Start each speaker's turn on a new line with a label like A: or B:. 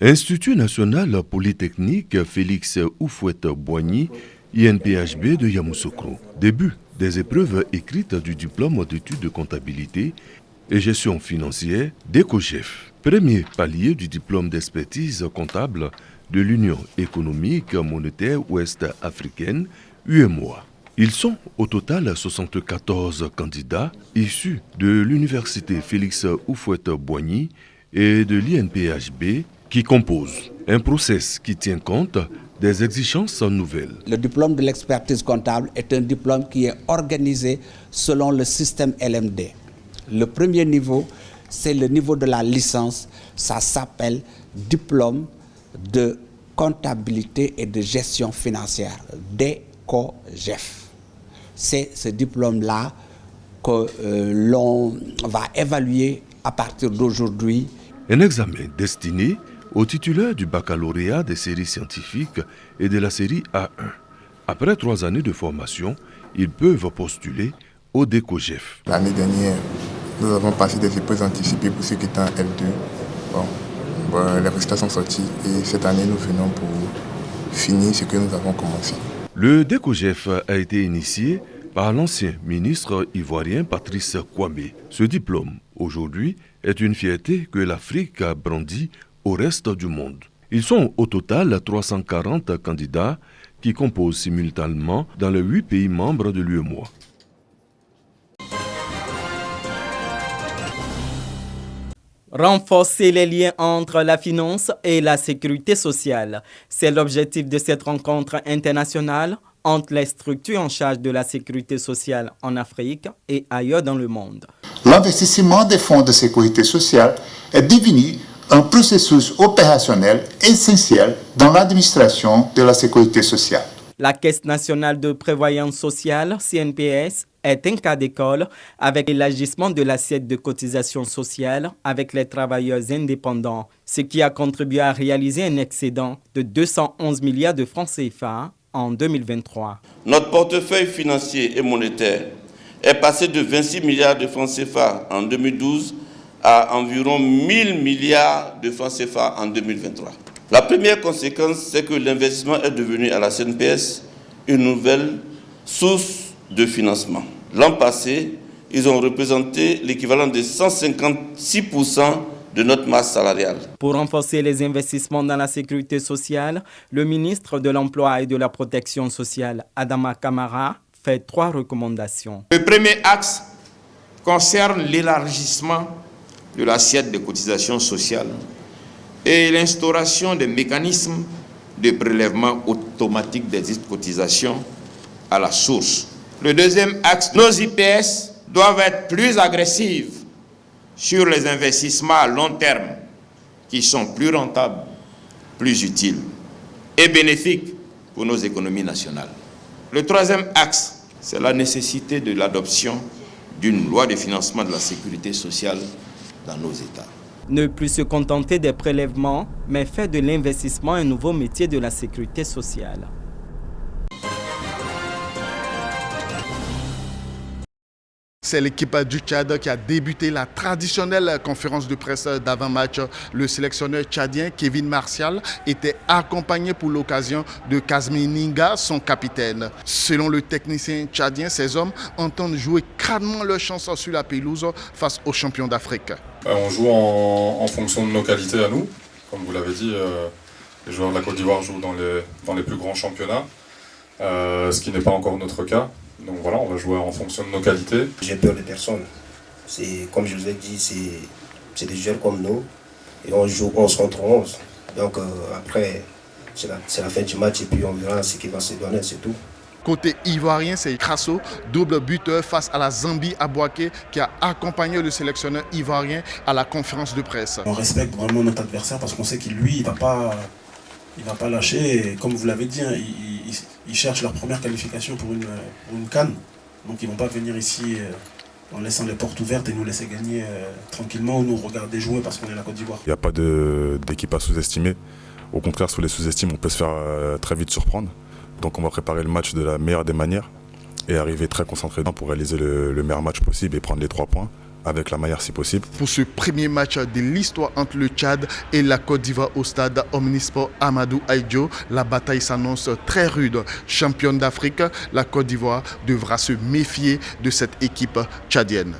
A: Institut national polytechnique Félix Houphouët-Boigny, INPHB de Yamoussoukro. Début des épreuves écrites du diplôme d'études de comptabilité et gestion financière d'ECOGEF. Premier palier du diplôme d'expertise comptable de l'Union économique monétaire ouest-africaine, UEMOA. Ils sont au total 74 candidats issus de l'université Félix Houphouët-Boigny et de l'INPHB qui composent un process qui tient compte des exigences nouvelles.
B: Le diplôme de l'expertise comptable est un diplôme qui est organisé selon le système LMD. Le premier niveau, c'est le niveau de la licence. Ça s'appelle diplôme de comptabilité et de gestion financière, DECOGEF. C'est ce diplôme-là que l'on va évaluer à partir d'aujourd'hui.
A: Un examen destiné aux titulaires du baccalauréat des séries scientifiques et de la série A1. Après 3 années de formation, ils peuvent postuler au DECOGEF.
C: L'année dernière, nous avons passé des épreuves anticipées pour ceux qui étaient en L2. Les résultats sont sortis et cette année, nous venons pour finir ce que nous avons commencé.
A: Le DECOGEF a été initié par l'ancien ministre ivoirien Patrice Kwame. Ce diplôme, aujourd'hui, est une fierté que l'Afrique brandit au reste du monde. Ils sont au total 340 candidats qui composent simultanément dans les 8 pays membres de l'UEMOA.
D: Renforcer les liens entre la finance et la sécurité sociale. C'est l'objectif de cette rencontre internationale entre les structures en charge de la sécurité sociale en Afrique et ailleurs dans le monde.
E: L'investissement des fonds de sécurité sociale est devenu un processus opérationnel essentiel dans l'administration de la sécurité sociale.
D: La Caisse nationale de prévoyance sociale, CNPS, est un cas d'école avec l'élargissement de l'assiette de cotisation sociale avec les travailleurs indépendants, ce qui a contribué à réaliser un excédent de 211 milliards de francs CFA en 2023.
F: Notre portefeuille financier et monétaire est passé de 26 milliards de francs CFA en 2012 à environ 1000 milliards de francs CFA en 2023. La première conséquence, c'est que l'investissement est devenu à la CNPS une nouvelle source de financement. L'an passé, ils ont représenté l'équivalent de 156% de notre masse salariale.
D: Pour renforcer les investissements dans la sécurité sociale, le ministre de l'Emploi et de la Protection sociale, Adama Kamara, fait 3 recommandations.
G: Le premier axe concerne l'élargissement de l'assiette de cotisation sociale et l'instauration des mécanismes de prélèvement automatique des cotisations à la source. Le deuxième axe, nos IPS doivent être plus agressives sur les investissements à long terme qui sont plus rentables, plus utiles et bénéfiques pour nos économies nationales. Le troisième axe, c'est la nécessité de l'adoption d'une loi de financement de la sécurité sociale dans nos États.
D: Ne plus se contenter des prélèvements, mais faire de l'investissement un nouveau métier de la sécurité sociale.
H: C'est l'équipe du Tchad qui a débuté la traditionnelle conférence de presse d'avant-match. Le sélectionneur tchadien Kevin Martial était accompagné pour l'occasion de Kazmi Ninga, son capitaine. Selon le technicien tchadien, ces hommes entendent jouer crânement leur chance sur la pelouse face aux champions d'Afrique.
I: On joue en fonction de nos qualités à nous. Comme vous l'avez dit, les joueurs de la Côte d'Ivoire jouent dans les plus grands championnats, ce qui n'est pas encore notre cas. Donc voilà, on va jouer en fonction de nos qualités.
J: J'ai peur de personne. Comme je vous ai dit, c'est des joueurs comme nous. Et on joue 11 contre 11. Donc après, c'est la fin du match et puis on verra ce qui va se donner, c'est tout.
H: Côté ivoirien, c'est Crasso, double buteur face à la Zambie à Bouaké, qui a accompagné le sélectionneur ivoirien à la conférence de presse.
K: On respecte vraiment notre adversaire parce qu'on sait qu'il lui, il va pas lâcher. Et comme vous l'avez dit, hein, ils cherchent leur première qualification pour une CAN. Donc ils ne vont pas venir ici en laissant les portes ouvertes et nous laisser gagner tranquillement ou nous regarder jouer parce qu'on est la Côte d'Ivoire.
I: Il n'y a pas d'équipe à sous-estimer. Au contraire, sous les sous-estimes, on peut se faire très vite surprendre. Donc on va préparer le match de la meilleure des manières et arriver très concentré pour réaliser le meilleur match possible et prendre les 3 points
L: avec la meilleure si possible.
H: Pour ce premier match de l'histoire entre le Tchad et la Côte d'Ivoire au stade Omnisport Amadou Ahidjo, la bataille s'annonce très rude. Championne d'Afrique, la Côte d'Ivoire devra se méfier de cette équipe tchadienne.